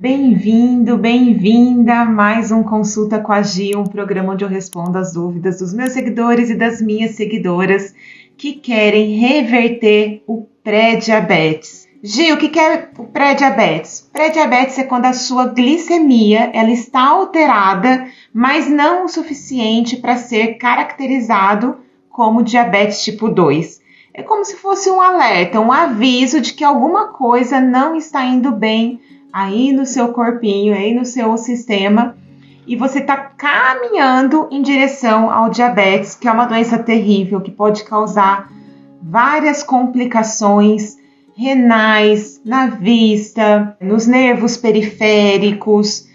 Bem-vindo, bem-vinda a mais um Consulta com a Gi, um programa onde eu respondo as dúvidas dos meus seguidores e das minhas seguidoras que querem reverter o pré-diabetes. Gi, o que é o pré-diabetes? Pré-diabetes é quando a sua glicemia ela está alterada, mas não o suficiente para ser caracterizado como diabetes tipo 2. É como se fosse um alerta, um aviso de que alguma coisa não está indo bem aí no seu corpinho, aí no seu sistema, e você está caminhando em direção ao diabetes, que é uma doença terrível que pode causar várias complicações renais, na vista, nos nervos periféricos,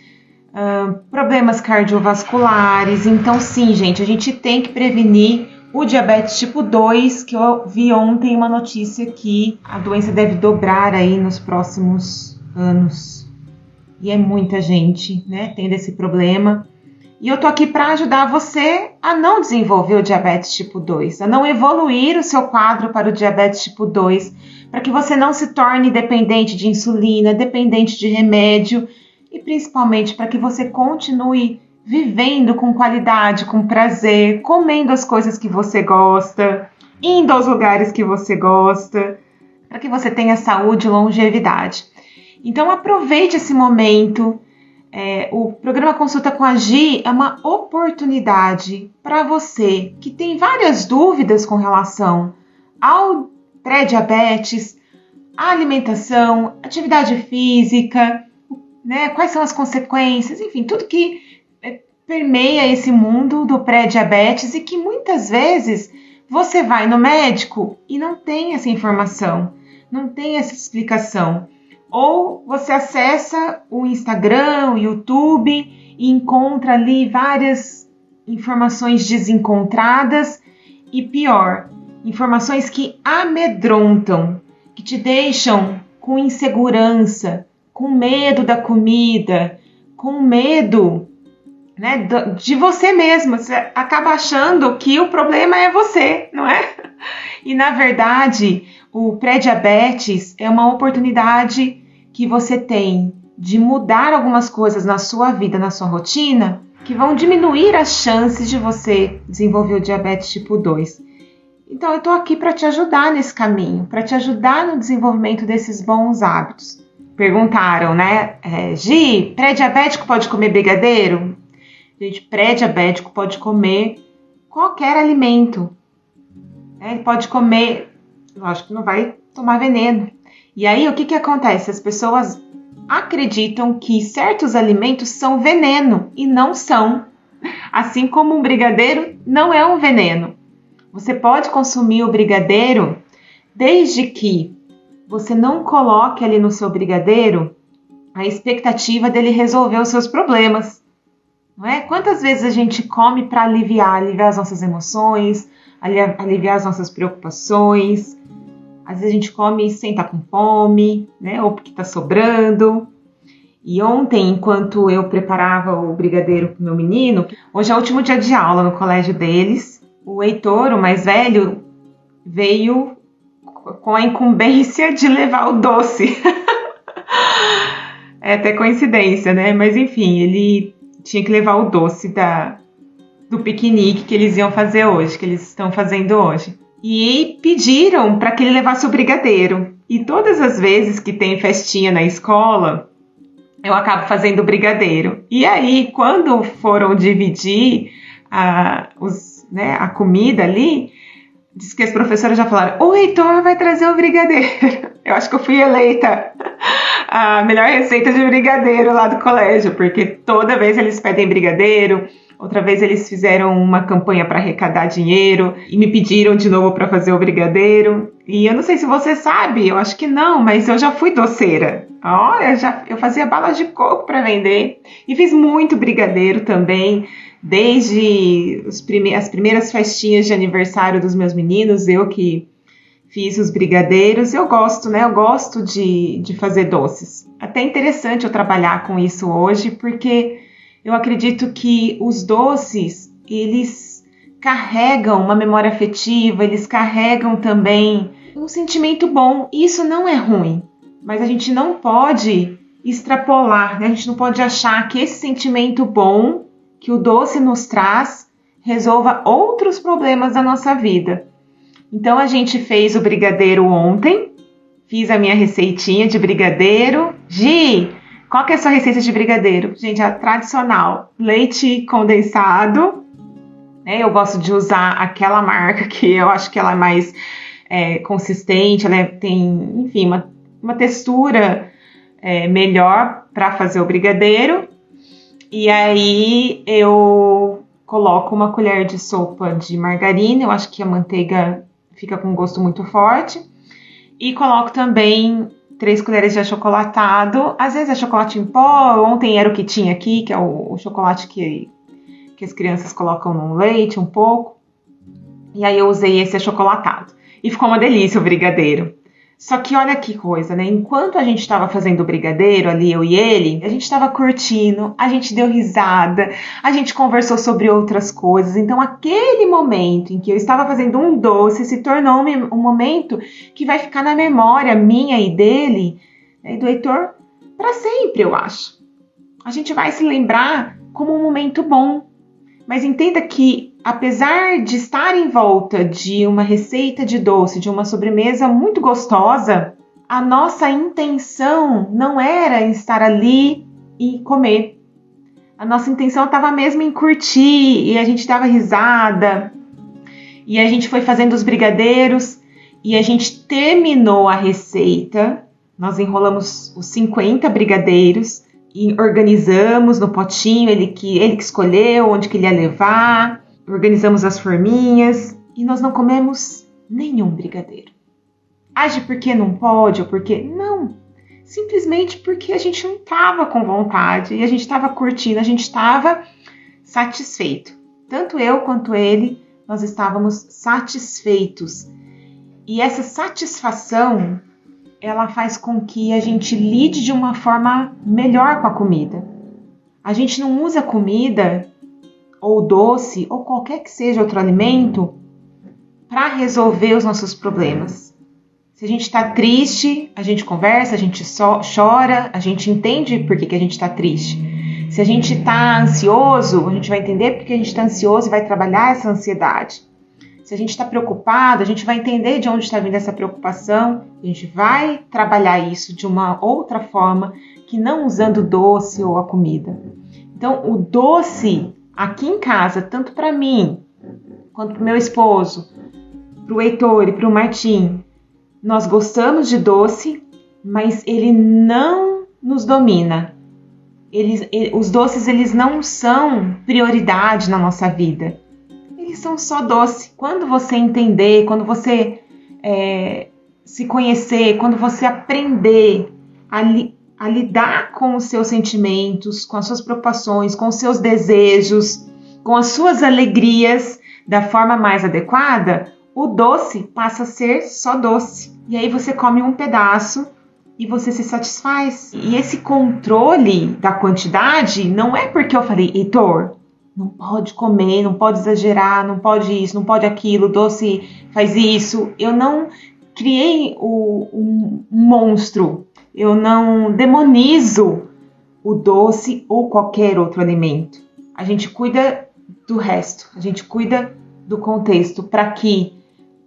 problemas cardiovasculares. Então, sim, gente, a gente tem que prevenir o diabetes tipo 2, que eu vi ontem uma notícia que a doença deve dobrar aí nos próximos anos. E é muita gente, né, tendo esse problema. E eu tô aqui para ajudar você a não desenvolver o diabetes tipo 2, a não evoluir o seu quadro para o diabetes tipo 2, para que você não se torne dependente de insulina, dependente de remédio e principalmente para que você continue vivendo com qualidade, com prazer, comendo as coisas que você gosta, indo aos lugares que você gosta, para que você tenha saúde e longevidade. Então aproveite esse momento. O programa Consulta com a Gi é uma oportunidade para você que tem várias dúvidas com relação ao pré-diabetes, à alimentação, atividade física, né? Quais são as consequências, enfim, tudo que permeia esse mundo do pré-diabetes e que muitas vezes você vai no médico e não tem essa informação, não tem essa explicação. Ou você acessa o Instagram, o YouTube e encontra ali várias informações desencontradas e pior, informações que amedrontam, que te deixam com insegurança, com medo da comida, com medo, né, de você mesmo. Você acaba achando que o problema é você, não é? E na verdade, o pré-diabetes é uma oportunidade que você tem de mudar algumas coisas na sua vida, na sua rotina, que vão diminuir as chances de você desenvolver o diabetes tipo 2. Então eu estou aqui para te ajudar nesse caminho, para te ajudar no desenvolvimento desses bons hábitos. Perguntaram, né? Gi, pré-diabético pode comer brigadeiro? Gente, pré-diabético pode comer qualquer alimento. Ele pode comer, lógico que não vai tomar veneno. E aí, o que acontece? As pessoas acreditam que certos alimentos são veneno e não são. Assim como um brigadeiro não é um veneno. Você pode consumir o brigadeiro desde que você não coloque ali no seu brigadeiro a expectativa dele resolver os seus problemas. Não é? Quantas vezes a gente come para aliviar as nossas emoções, aliviar as nossas preocupações? Às vezes a gente come sem estar com fome, né? Ou porque está sobrando. E ontem, enquanto eu preparava o brigadeiro para o meu menino, hoje é o último dia de aula no colégio deles, o Heitor, o mais velho, veio com a incumbência de levar o doce. É até coincidência, né? Mas enfim, ele tinha que levar o doce do piquenique que eles iam fazer hoje, que eles estão fazendo hoje. E pediram para que ele levasse o brigadeiro. E todas as vezes que tem festinha na escola, eu acabo fazendo o brigadeiro. E aí, quando foram dividir a comida ali, diz que as professoras já falaram: o Heitor vai trazer o brigadeiro. Eu acho que eu fui eleita a melhor receita de brigadeiro lá do colégio, porque toda vez eles pedem brigadeiro. Outra vez eles fizeram uma campanha para arrecadar dinheiro e me pediram de novo para fazer o brigadeiro. E eu não sei se você sabe, eu acho que não, mas eu já fui doceira. Olha, eu fazia bala de coco para vender e fiz muito brigadeiro também. Desde as primeiras festinhas de aniversário dos meus meninos, eu que fiz os brigadeiros. Eu gosto, né? Eu gosto de fazer doces. Até interessante eu trabalhar com isso hoje, porque eu acredito que os doces, eles carregam uma memória afetiva, eles carregam também um sentimento bom. Isso não é ruim, mas a gente não pode extrapolar, né? A gente não pode achar que esse sentimento bom que o doce nos traz resolva outros problemas da nossa vida. Então a gente fez o brigadeiro ontem, fiz a minha receitinha de brigadeiro. Gi, qual que é a sua receita de brigadeiro? Gente, a tradicional, leite condensado, né? Eu gosto de usar aquela marca que eu acho que ela é mais consistente, ela tem, enfim, uma textura melhor para fazer o brigadeiro. E aí eu coloco uma colher de sopa de margarina, eu acho que a manteiga fica com um gosto muito forte. E coloco também 3 colheres de achocolatado, às vezes é chocolate em pó, ontem era o que tinha aqui, que é o chocolate que as crianças colocam no leite um pouco. E aí eu usei esse achocolatado. E ficou uma delícia o brigadeiro. Só que olha que coisa, né? Enquanto a gente estava fazendo o brigadeiro, ali eu e ele, a gente estava curtindo, a gente deu risada, a gente conversou sobre outras coisas. Então aquele momento em que eu estava fazendo um doce se tornou um momento que vai ficar na memória minha e dele, né, e do Heitor, para sempre, eu acho. A gente vai se lembrar como um momento bom. Mas entenda que, apesar de estar em volta de uma receita de doce, de uma sobremesa muito gostosa, a nossa intenção não era estar ali e comer. A nossa intenção estava mesmo em curtir, e a gente dava risada, e a gente foi fazendo os brigadeiros, e a gente terminou a receita. Nós enrolamos os 50 brigadeiros, e organizamos no potinho, ele que escolheu onde que ele ia levar, organizamos as forminhas e nós não comemos nenhum brigadeiro. Age porque não pode ou porque... Não, simplesmente porque a gente não estava com vontade e a gente estava curtindo, a gente estava satisfeito. Tanto eu quanto ele, nós estávamos satisfeitos. E essa satisfação, ela faz com que a gente lide de uma forma melhor com a comida. A gente não usa comida, ou doce, ou qualquer que seja outro alimento, para resolver os nossos problemas. Se a gente está triste, a gente conversa, a gente chora, a gente entende por que a gente está triste. Se a gente está ansioso, a gente vai entender por que a gente está ansioso e vai trabalhar essa ansiedade. Se a gente está preocupado, a gente vai entender de onde está vindo essa preocupação, a gente vai trabalhar isso de uma outra forma que não usando o doce ou a comida. Então, o doce aqui em casa, tanto para mim, quanto para o meu esposo, para o Heitor e para o Martim, nós gostamos de doce, mas ele não nos domina. Os doces, eles não são prioridade na nossa vida. Eles são só doce. Quando você entender, quando você se conhecer, quando você aprender a lidar com os seus sentimentos, com as suas preocupações, com os seus desejos, com as suas alegrias da forma mais adequada, o doce passa a ser só doce. E aí você come um pedaço e você se satisfaz. E esse controle da quantidade não é porque eu falei, Heitor, não pode comer, não pode exagerar, não pode isso, não pode aquilo, doce faz isso. Eu não criei um monstro, eu não demonizo o doce ou qualquer outro alimento. A gente cuida do resto, a gente cuida do contexto para que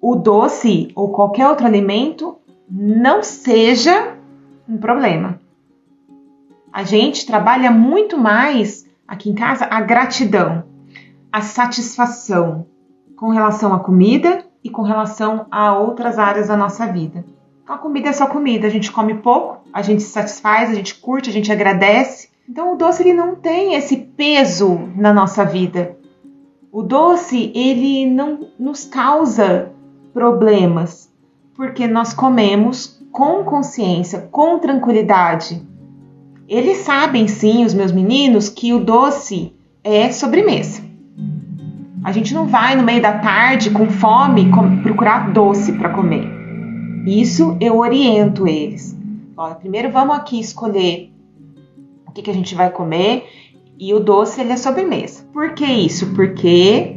o doce ou qualquer outro alimento não seja um problema. A gente trabalha muito mais aqui em casa a gratidão, a satisfação com relação à comida e com relação a outras áreas da nossa vida. A comida é só comida, a gente come pouco, a gente se satisfaz, a gente curte, a gente agradece. Então o doce ele não tem esse peso na nossa vida. O doce ele não nos causa problemas, porque nós comemos com consciência, com tranquilidade. Eles sabem sim, os meus meninos, que o doce é sobremesa. A gente não vai no meio da tarde com fome procurar doce para comer. Isso eu oriento eles. Olha, primeiro vamos aqui escolher o que a gente vai comer e o doce ele é sobremesa. Por que isso? Porque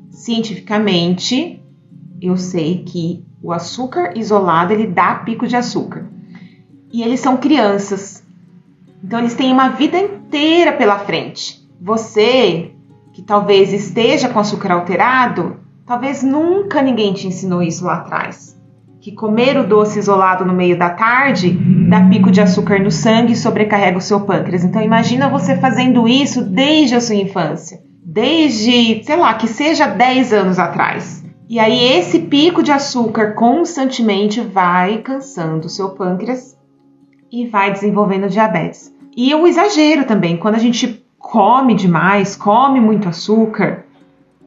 cientificamente eu sei que o açúcar isolado ele dá pico de açúcar. E eles são crianças. Então, eles têm uma vida inteira pela frente. Você, que talvez esteja com açúcar alterado, talvez nunca ninguém te ensinou isso lá atrás. Que comer o doce isolado no meio da tarde dá pico de açúcar no sangue e sobrecarrega o seu pâncreas. Então, imagina você fazendo isso desde a sua infância. Desde, sei lá, que seja 10 anos atrás. E aí, esse pico de açúcar constantemente vai cansando o seu pâncreas e vai desenvolvendo diabetes. E o exagero também, quando a gente come demais, come muito açúcar,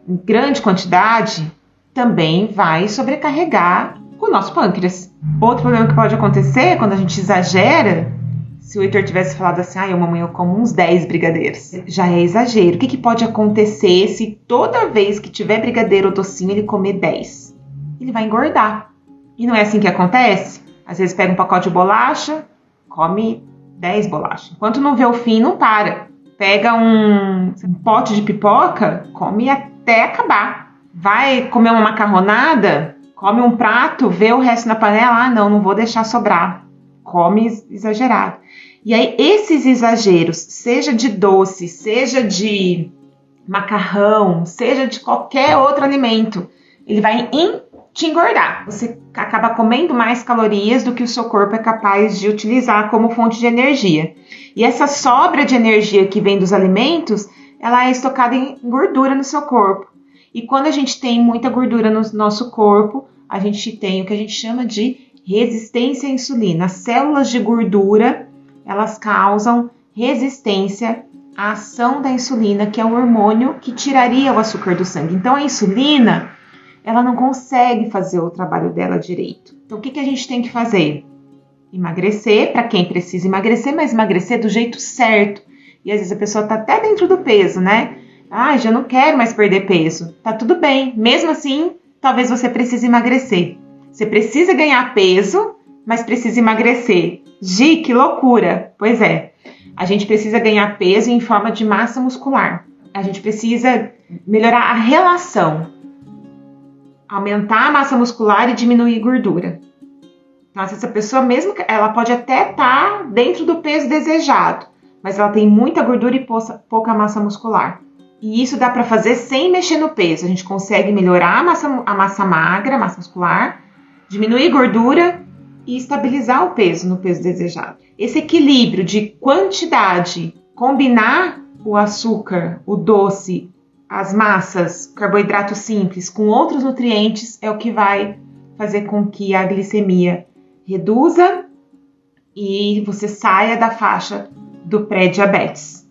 em grande quantidade, também vai sobrecarregar o nosso pâncreas. Outro problema que pode acontecer quando a gente exagera, se o Heitor tivesse falado assim, mamãe, eu como uns 10 brigadeiros, já é exagero. O que pode acontecer se toda vez que tiver brigadeiro ou docinho ele comer 10? Ele vai engordar. E não é assim que acontece? Às vezes pega um pacote de bolacha, come 10 bolachas. Enquanto não vê o fim, não para. Pega um pote de pipoca, come até acabar. Vai comer uma macarronada, come um prato, vê o resto na panela, não vou deixar sobrar. Come exagerado. E aí, esses exageros, seja de doce, seja de macarrão, seja de qualquer outro alimento, ele vai te engordar. Você acaba comendo mais calorias do que o seu corpo é capaz de utilizar como fonte de energia. E essa sobra de energia que vem dos alimentos, ela é estocada em gordura no seu corpo. E quando a gente tem muita gordura no nosso corpo, a gente tem o que a gente chama de resistência à insulina. As células de gordura, elas causam resistência à ação da insulina, que é o hormônio que tiraria o açúcar do sangue. Então, a insulina, ela não consegue fazer o trabalho dela direito. Então, o que a gente tem que fazer? Emagrecer, para quem precisa emagrecer, mas emagrecer do jeito certo. E às vezes a pessoa está até dentro do peso, né? Já não quero mais perder peso. Tá tudo bem. Mesmo assim, talvez você precise emagrecer. Você precisa ganhar peso, mas precisa emagrecer. Gi, que loucura! Pois é, a gente precisa ganhar peso em forma de massa muscular. A gente precisa melhorar a relação. Aumentar a massa muscular e diminuir gordura. Então, essa pessoa mesmo, ela pode até estar dentro do peso desejado, mas ela tem muita gordura e pouca massa muscular. E isso dá para fazer sem mexer no peso. A gente consegue melhorar a massa magra, a massa muscular, diminuir gordura e estabilizar o peso no peso desejado. Esse equilíbrio de quantidade, combinar o açúcar, o doce, as massas, carboidrato simples com outros nutrientes é o que vai fazer com que a glicemia reduza e você saia da faixa do pré-diabetes.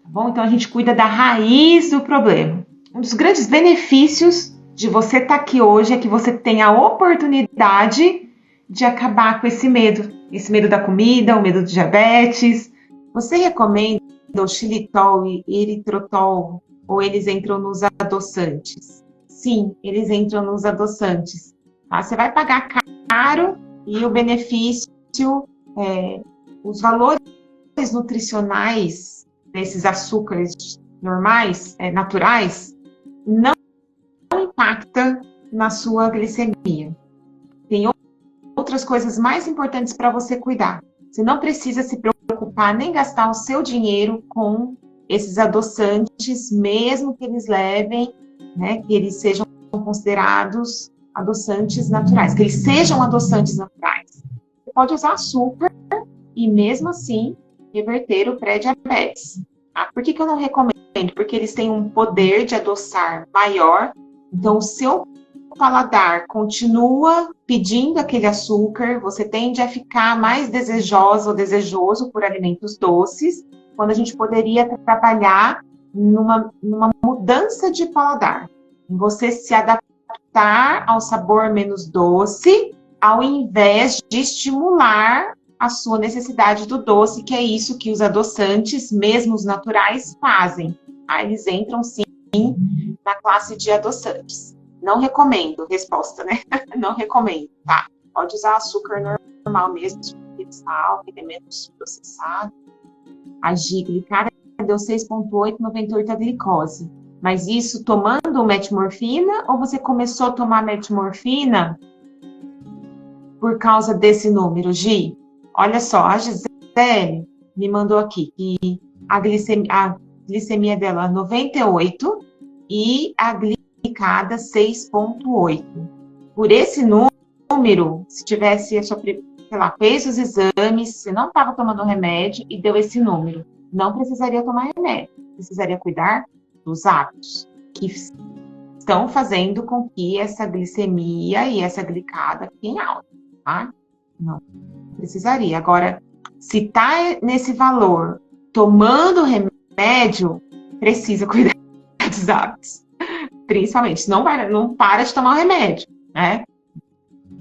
Tá bom? Então a gente cuida da raiz do problema. Um dos grandes benefícios de você estar aqui hoje é que você tem a oportunidade de acabar com esse medo da comida, o medo do diabetes. Você recomenda o xilitol e eritritol ou eles entram nos adoçantes? Sim, eles entram nos adoçantes. Tá? Você vai pagar caro e o benefício, os valores nutricionais desses açúcares normais, naturais, não impacta na sua glicemia. Tem outras coisas mais importantes para você cuidar. Você não precisa se preocupar nem gastar o seu dinheiro com esses adoçantes, mesmo que eles levem, que eles sejam considerados adoçantes naturais, que eles sejam adoçantes naturais. Você pode usar açúcar e mesmo assim reverter o pré-diabetes. Tá? Por que eu não recomendo? Porque eles têm um poder de adoçar maior, então o seu paladar continua pedindo aquele açúcar, você tende a ficar mais desejosa ou desejoso por alimentos doces, quando a gente poderia trabalhar numa mudança de paladar, em você se adaptar ao sabor menos doce, ao invés de estimular a sua necessidade do doce, que é isso que os adoçantes, mesmo os naturais, fazem. Eles entram sim na classe de adoçantes. Não recomendo, resposta, né? Não recomendo, tá? Pode usar açúcar normal mesmo, sal, que é menos processado. A glicada deu 6,898 a glicose. Mas isso tomando metmorfina ou você começou a tomar metmorfina por causa desse número, Gi? Olha só, a Gisele, me mandou aqui que a glicemia dela é 98 e a glicada 6,8. Por esse número, se tivesse, sei lá, fez os exames, você não estava tomando remédio e deu esse número, não precisaria tomar remédio, precisaria cuidar dos hábitos que estão fazendo com que essa glicemia e essa glicada fiquem altas, tá? Não precisaria. Agora, se está nesse valor, tomando remédio, precisa cuidar dos hábitos. Principalmente, não para de tomar o remédio, né?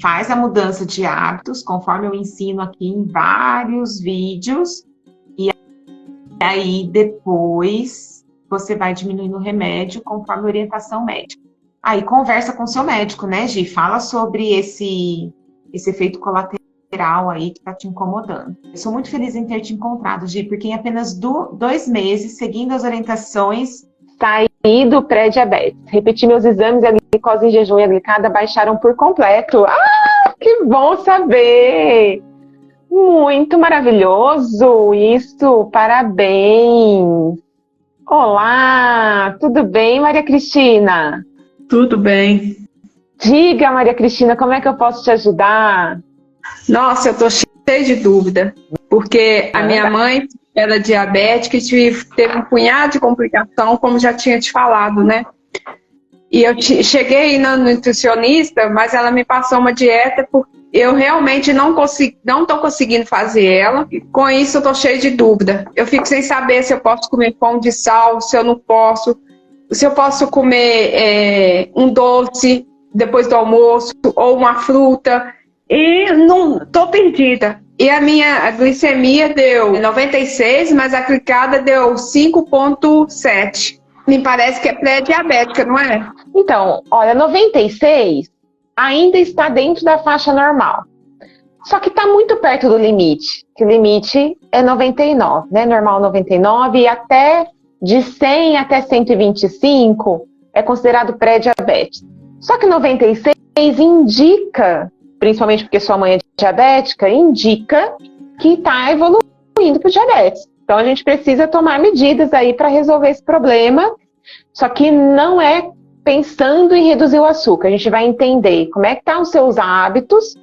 Faz a mudança de hábitos, conforme eu ensino aqui em vários vídeos, e aí depois você vai diminuindo o remédio conforme a orientação médica. Aí conversa com o seu médico, né, Gi? Fala sobre esse efeito colateral aí que tá te incomodando. Eu sou muito feliz em ter te encontrado, Gi, porque em apenas 2 meses, seguindo as orientações, saí do pré-diabetes. Repeti meus exames e a glicose em jejum e a glicada baixaram por completo. Ah, que bom saber! Muito maravilhoso isso, parabéns! Olá, tudo bem, Maria Cristina? Tudo bem. Diga, Maria Cristina, como é que eu posso te ajudar? Nossa, eu tô cheia de dúvida, porque a minha mãe era diabética e teve um punhado de complicação, como já tinha te falado, né? E eu cheguei na nutricionista, mas ela me passou uma dieta porque eu realmente não tô conseguindo fazer ela. Com isso, eu tô cheia de dúvida. Eu fico sem saber se eu posso comer pão de sal, se eu não posso, se eu posso comer um doce depois do almoço ou uma fruta. E não tô perdida. E a minha glicemia deu 96, mas a glicada deu 5,7. Me parece que é pré-diabética, não é? Então, olha, 96 ainda está dentro da faixa normal. Só que está muito perto do limite, que o limite é 99, né? Normal 99 e até de 100 até 125 é considerado pré-diabetes. Só que 96 indica, principalmente porque sua mãe é diabética, indica que está evoluindo para o diabetes. Então a gente precisa tomar medidas aí para resolver esse problema, só que não é pensando em reduzir o açúcar. A gente vai entender como é que estão os seus hábitos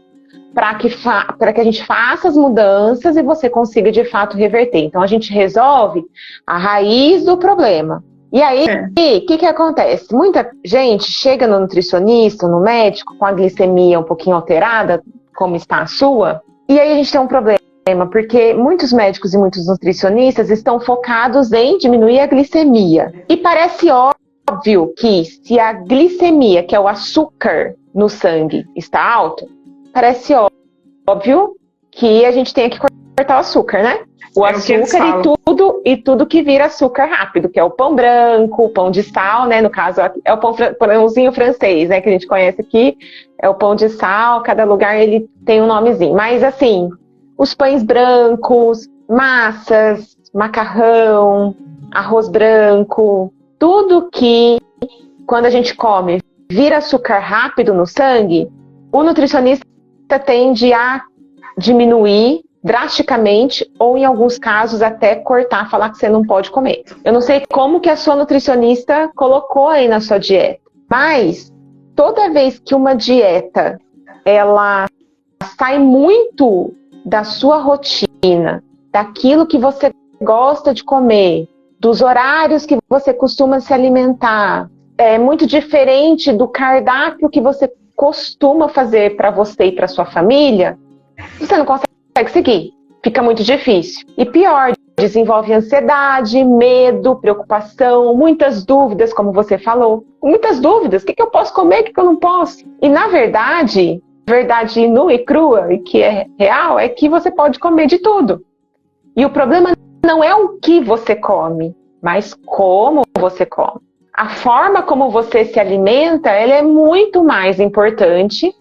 para que a gente faça as mudanças e você consiga de fato reverter. Então a gente resolve a raiz do problema. E aí, o que acontece? Muita gente chega no nutricionista, no médico, com a glicemia um pouquinho alterada, como está a sua, e aí a gente tem um problema, porque muitos médicos e muitos nutricionistas estão focados em diminuir a glicemia. E parece óbvio que se a glicemia, que é o açúcar no sangue, está alto, parece óbvio que a gente tem que cortar o açúcar, né? O açúcar e tudo que vira açúcar rápido, que é o pão branco, o pão de sal, né? No caso, é o pãozinho francês, né? Que a gente conhece aqui, é o pão de sal, cada lugar ele tem um nomezinho. Mas assim, os pães brancos, massas, macarrão, arroz branco, tudo que, quando a gente come, vira açúcar rápido no sangue, o nutricionista tende a diminuir drasticamente ou, em alguns casos, até cortar, falar que você não pode comer. Eu não sei como que a sua nutricionista colocou aí na sua dieta, mas toda vez que uma dieta ela sai muito da sua rotina, daquilo que você gosta de comer, dos horários que você costuma se alimentar, é muito diferente do cardápio que você costuma fazer para você e para sua família, você não consegue seguir. Fica muito difícil. E pior, desenvolve ansiedade, medo, preocupação, muitas dúvidas, como você falou. Muitas dúvidas. O que eu posso comer, o que eu não posso? E na verdade nua e crua, e que é real, é que você pode comer de tudo. E o problema não é o que você come, mas como você come. A forma como você se alimenta, ela é muito mais importante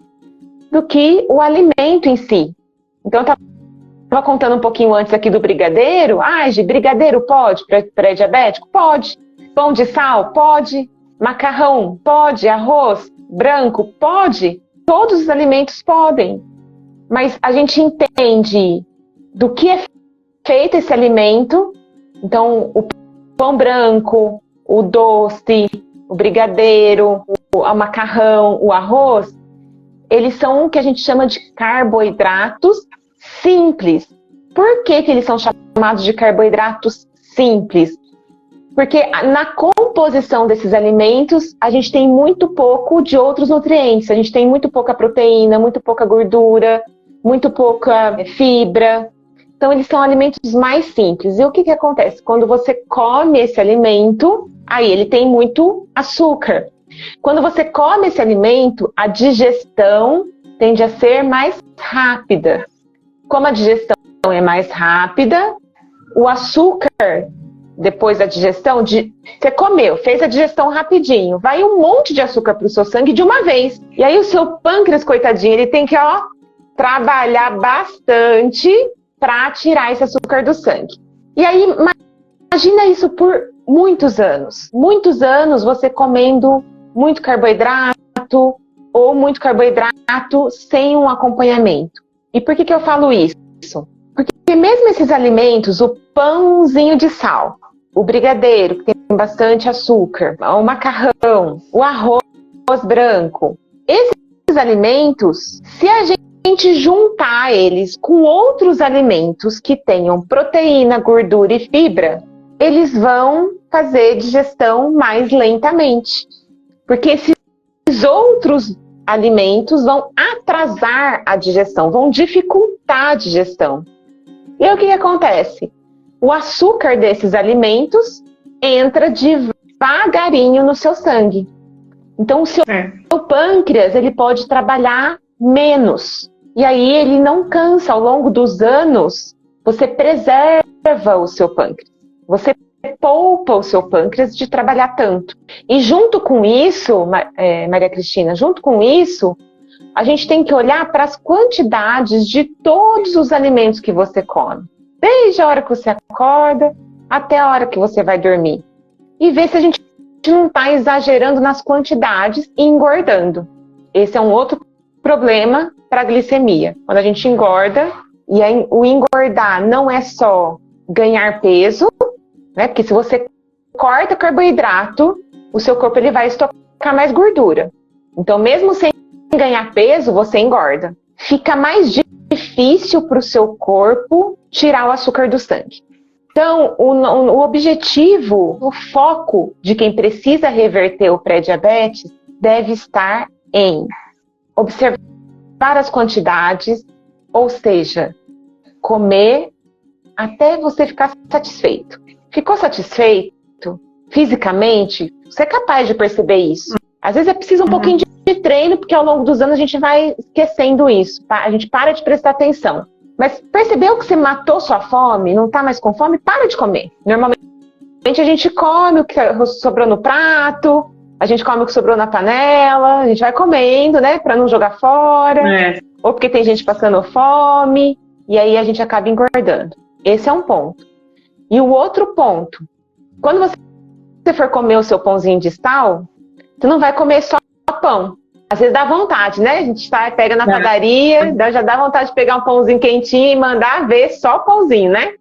do que o alimento em si. Então, eu estava contando um pouquinho antes aqui do brigadeiro. Brigadeiro pode? Pré-diabético? Pode. Pão de sal? Pode. Macarrão? Pode. Arroz branco? Pode. Todos os alimentos podem. Mas a gente entende do que é feito esse alimento, então o pão branco, o doce, o brigadeiro, o macarrão, o arroz, eles são o que a gente chama de carboidratos simples. Por que eles são chamados de carboidratos simples? Porque na composição desses alimentos, a gente tem muito pouco de outros nutrientes. A gente tem muito pouca proteína, muito pouca gordura, muito pouca fibra. Então, eles são alimentos mais simples. E o que acontece? Quando você come esse alimento, aí ele tem muito açúcar. Quando você come esse alimento, a digestão tende a ser mais rápida. Como a digestão é mais rápida, o açúcar, depois da digestão, você comeu, fez a digestão rapidinho, vai um monte de açúcar para o seu sangue de uma vez. E aí o seu pâncreas, coitadinho, ele tem que trabalhar bastante para tirar esse açúcar do sangue. E aí, imagina isso por muitos anos. Muitos anos você comendo muito carboidrato ou muito carboidrato sem um acompanhamento. E por que eu falo isso? Porque mesmo esses alimentos, o pãozinho de sal, o brigadeiro, que tem bastante açúcar, o macarrão, o arroz branco, esses alimentos, se a gente juntar eles com outros alimentos que tenham proteína, gordura e fibra, eles vão fazer digestão mais lentamente. Porque esses outros alimentos vão atrasar a digestão, vão dificultar a digestão. E aí o que acontece? O açúcar desses alimentos entra devagarinho no seu sangue. Então o seu pâncreas ele pode trabalhar menos. E aí ele não cansa. Ao longo dos anos, você preserva o seu pâncreas. Você poupa o seu pâncreas de trabalhar tanto. E junto com isso, Maria Cristina, junto com isso, a gente tem que olhar para as quantidades de todos os alimentos que você come. Desde a hora que você acorda até a hora que você vai dormir. E ver se a gente não está exagerando nas quantidades e engordando. Esse é um outro problema para a glicemia. Quando a gente engorda, e o engordar não é só ganhar peso, né? Porque se você corta carboidrato, o seu corpo ele vai estocar mais gordura. Então, mesmo sem ganhar peso, você engorda. Fica mais difícil para o seu corpo tirar o açúcar do sangue. Então, o objetivo, o foco de quem precisa reverter o pré-diabetes deve estar em observar as quantidades, ou seja, comer até você ficar satisfeito. Ficou satisfeito fisicamente? Você é capaz de perceber isso. Às vezes é preciso um pouquinho de treino, porque ao longo dos anos a gente vai esquecendo isso. A gente para de prestar atenção. Mas percebeu que você matou sua fome, não está mais com fome? Para de comer. Normalmente a gente come o que sobrou no prato, a gente come o que sobrou na panela, a gente vai comendo, né, para não jogar fora. Ou porque tem gente passando fome, e aí a gente acaba engordando. Esse é um ponto. E o outro ponto, quando você for comer o seu pãozinho de sal, você não vai comer só pão. Às vezes dá vontade, né? A gente pega na padaria, já dá vontade de pegar um pãozinho quentinho e mandar ver só pãozinho, né?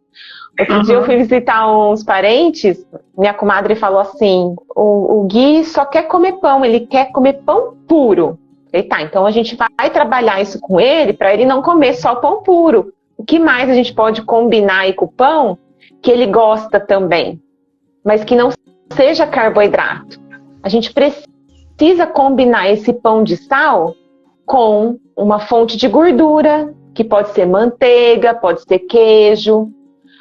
Outro dia eu fui visitar uns parentes, minha comadre falou assim, o Gui só quer comer pão, ele quer comer pão puro. Falei, tá, então a gente vai trabalhar isso com ele para ele não comer só pão puro. O que mais a gente pode combinar aí com o pão que ele gosta também, mas que não seja carboidrato? A gente precisa combinar esse pão de sal com uma fonte de gordura, que pode ser manteiga, pode ser queijo.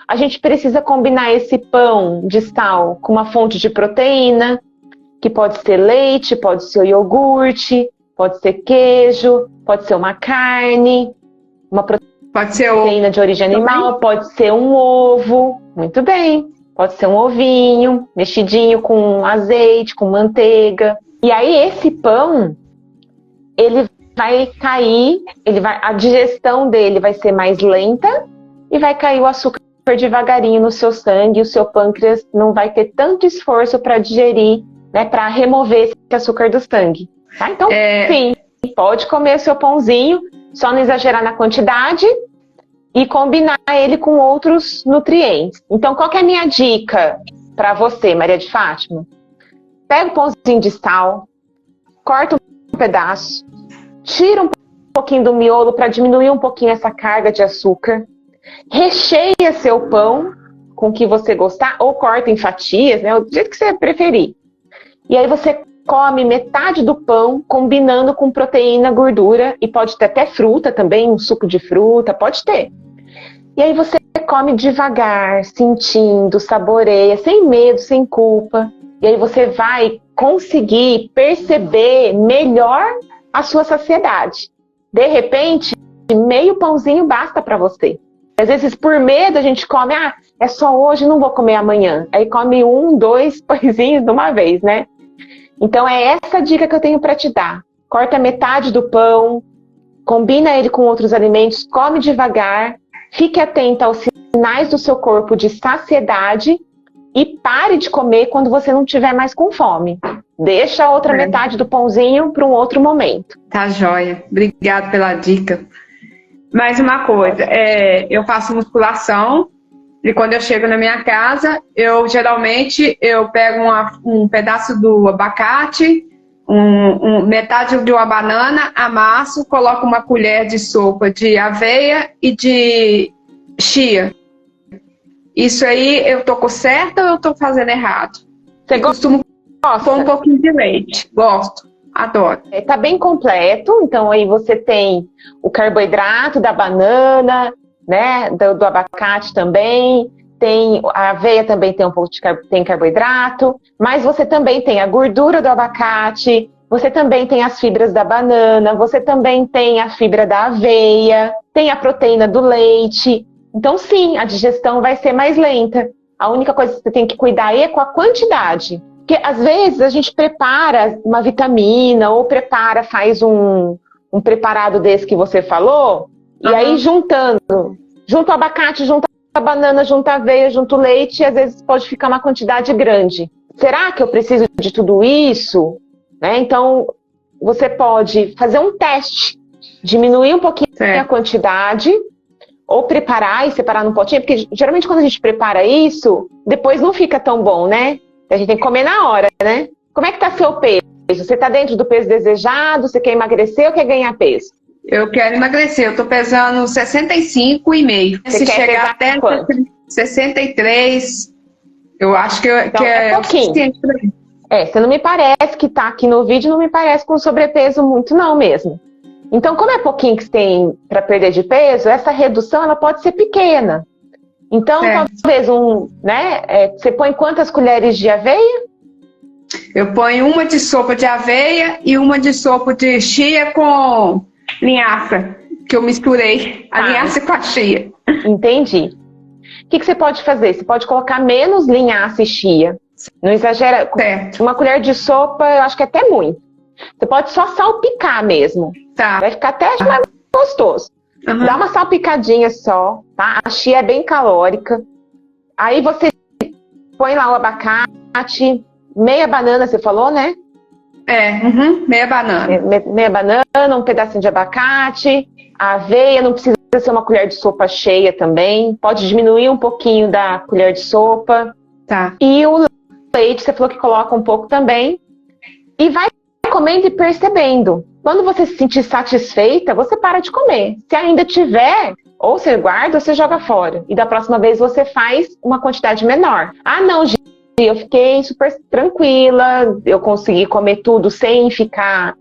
A gente precisa combinar esse pão de sal com uma fonte de proteína, que pode ser leite, pode ser iogurte, pode ser queijo, pode ser uma carne, uma proteína de origem animal, pode ser um ovo, muito bem. Pode ser um ovinho, mexidinho com azeite, com manteiga. E aí esse pão, ele vai cair, a digestão dele vai ser mais lenta e vai cair o açúcar devagarinho no seu sangue, o seu pâncreas não vai ter tanto esforço para digerir, né, para remover esse açúcar do sangue. Tá? Então, sim, pode comer seu pãozinho, só não exagerar na quantidade, e combinar ele com outros nutrientes. Então, qual que é a minha dica para você, Maria de Fátima? Pega um pãozinho de sal, corta um pedaço, tira um pouquinho do miolo para diminuir um pouquinho essa carga de açúcar, recheia seu pão com o que você gostar, ou corta em fatias, né, do jeito que você preferir. E aí você come metade do pão, combinando com proteína, gordura, e pode ter até fruta também, um suco de fruta, pode ter. E aí você come devagar, sentindo, saboreia, sem medo, sem culpa. E aí você vai conseguir perceber melhor a sua saciedade. De repente, meio pãozinho basta para você. Às vezes, por medo, a gente come, é só hoje, não vou comer amanhã. Aí come 1, 2 pãezinhos de uma vez, né? Então é essa dica que eu tenho para te dar. Corta metade do pão, combina ele com outros alimentos, come devagar, fique atenta aos sinais do seu corpo de saciedade e pare de comer quando você não estiver mais com fome. Deixa a outra metade do pãozinho para um outro momento. Tá joia. Obrigada pela dica. Mais uma coisa, eu faço musculação e quando eu chego na minha casa, geralmente pego um pedaço do abacate, metade de uma banana, amasso, coloco uma colher de sopa de aveia e de chia. Isso aí, eu tô certo ou eu tô fazendo errado? Você costumo pôr um pouquinho de leite. Gosto, adoro. Tá bem completo, então aí você tem o carboidrato da banana, né, do abacate também, tem a aveia também tem um pouco tem carboidrato, mas você também tem a gordura do abacate, você também tem as fibras da banana, você também tem a fibra da aveia, tem a proteína do leite. Então sim, a digestão vai ser mais lenta. A única coisa que você tem que cuidar aí é com a quantidade. Porque às vezes a gente prepara uma vitamina ou faz um preparado desse que você falou, e aí junta o abacate, junta a banana, junta a aveia, junta o leite, e às vezes pode ficar uma quantidade grande. Será que eu preciso de tudo isso? Né? Então, você pode fazer um teste, diminuir um pouquinho a quantidade, ou preparar e separar num potinho, porque geralmente quando a gente prepara isso, depois não fica tão bom, né? A gente tem que comer na hora, né? Como é que tá seu peso? Você tá dentro do peso desejado? Você quer emagrecer ou quer ganhar peso? Eu quero emagrecer, eu tô pesando 65,5. Se chegar até 63, eu acho que então, é pouquinho. Suficiente pra mim. Você não me parece que tá aqui no vídeo, não me parece com sobrepeso muito não mesmo. Então, como é pouquinho que você tem para perder de peso, essa redução ela pode ser pequena. Então, talvez você põe quantas colheres de aveia? Eu ponho uma de sopa de aveia e uma de sopa de chia com linhaça, que eu misturei a linhaça com a chia. Entendi. O que você pode fazer? Você pode colocar menos linhaça e chia. Não exagera. Certo. Uma colher de sopa, eu acho que é até muito. Você pode só salpicar mesmo. Tá. Vai ficar até mais gostoso. Dá uma salpicadinha só, tá? A chia é bem calórica. Aí você põe lá o abacate, meia banana, você falou, né? Meia banana. Meia banana, um pedacinho de abacate, a aveia, não precisa ser uma colher de sopa cheia também. Pode diminuir um pouquinho da colher de sopa. Tá. E o leite, você falou que coloca um pouco também. E vai comendo e percebendo. Quando você se sentir satisfeita, você para de comer. Se ainda tiver, ou você guarda ou você joga fora. E da próxima vez você faz uma quantidade menor. Não, Gi, eu fiquei super tranquila, eu consegui comer tudo sem ficar,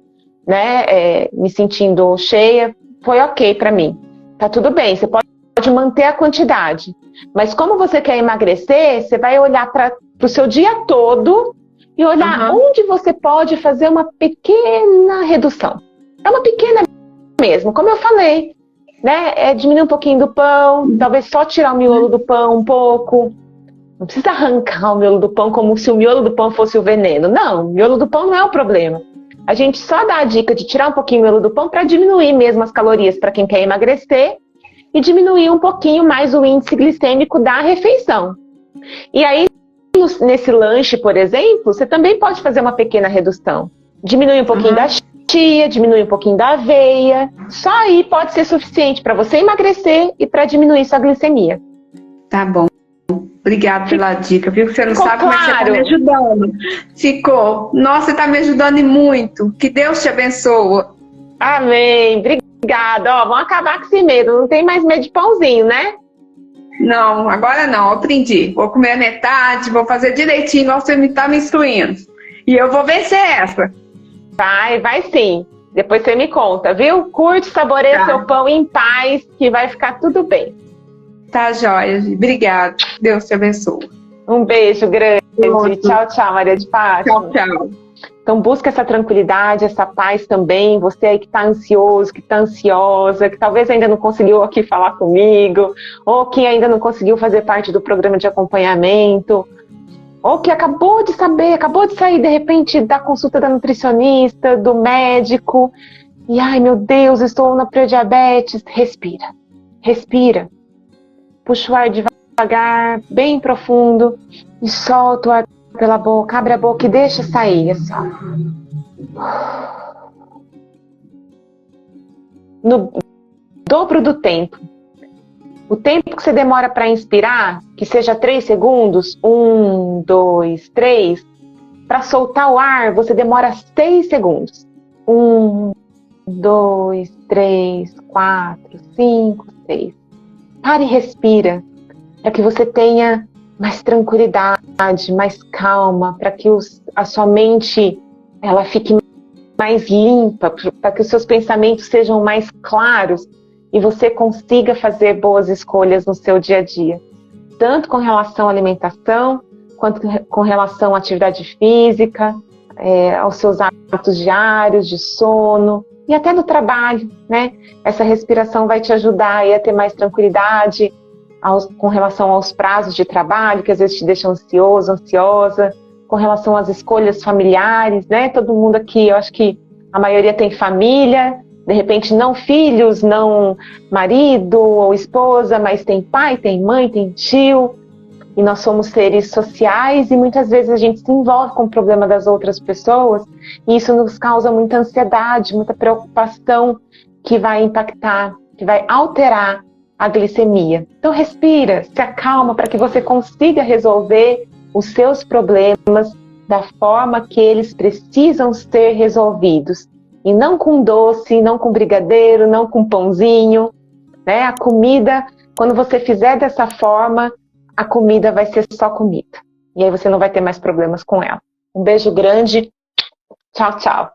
me sentindo cheia. Foi ok pra mim. Tá tudo bem, você pode manter a quantidade. Mas como você quer emagrecer, você vai olhar pro seu dia todo e olhar onde você pode fazer uma pequena redução. É uma pequena mesmo, como eu falei, né? Diminuir um pouquinho do pão, talvez só tirar o miolo do pão um pouco. Não precisa arrancar o miolo do pão como se o miolo do pão fosse o veneno. Não, o miolo do pão não é o problema. A gente só dá a dica de tirar um pouquinho o miolo do pão para diminuir mesmo as calorias para quem quer emagrecer e diminuir um pouquinho mais o índice glicêmico da refeição. E aí, nesse lanche, por exemplo, você também pode fazer uma pequena redução. Diminuir um pouquinho da chia, diminui um pouquinho da aveia. Só aí pode ser suficiente para você emagrecer e para diminuir sua glicemia. Tá bom. Obrigada pela dica, viu? Você não Ficou sabe, mas você está claro? me ajudando. Ficou. Nossa, você está me ajudando e muito. Que Deus te abençoe. Amém. Obrigada. Ó, vamos acabar com esse medo. Não tem mais medo de pãozinho, né? Não, agora não. Eu aprendi. Vou comer a metade, vou fazer direitinho, igual você me está me instruindo. E eu vou vencer essa. Vai sim. Depois você me conta, viu? Curte, saboreia seu pão em paz, que vai ficar tudo bem. Tá, joia. Obrigada. Deus te abençoe. Um beijo grande. Tchau, tchau, Maria de Fátima. Tchau, tchau. Então busca essa tranquilidade, essa paz também. Você aí que está ansioso, que está ansiosa, que talvez ainda não conseguiu aqui falar comigo, ou que ainda não conseguiu fazer parte do programa de acompanhamento, ou que acabou de sair de repente da consulta da nutricionista, do médico, e ai meu Deus, estou na pré-diabetes. Respira, respira. Puxa o ar devagar, bem profundo, e solta o ar pela boca, abre a boca e deixa sair, assim, ó. No dobro do tempo. O tempo que você demora para inspirar, que seja 3 segundos, 1, 2, 3, para soltar o ar, você demora 6 segundos. 1, 2, 3, 4, 5, 6. Para e respira, para que você tenha mais tranquilidade, mais calma, para que a sua mente ela fique mais limpa, para que os seus pensamentos sejam mais claros e você consiga fazer boas escolhas no seu dia a dia, tanto com relação à alimentação, quanto com relação à atividade física, aos seus hábitos diários de sono e até no trabalho, né? Essa respiração vai te ajudar aí a ter mais tranquilidade com relação aos prazos de trabalho, que às vezes te deixam ansioso, ansiosa, com relação às escolhas familiares, né? Todo mundo aqui, eu acho que a maioria tem família, de repente não filhos, não marido ou esposa, mas tem pai, tem mãe, tem tio, e nós somos seres sociais e muitas vezes a gente se envolve com o problema das outras pessoas e isso nos causa muita ansiedade, muita preocupação que vai impactar, que vai alterar a glicemia. Então respira, se acalma para que você consiga resolver os seus problemas da forma que eles precisam ser resolvidos. E não com doce, não com brigadeiro, não com pãozinho, né? A comida, quando você fizer dessa forma, a comida vai ser só comida. E aí você não vai ter mais problemas com ela. Um beijo grande. Tchau, tchau.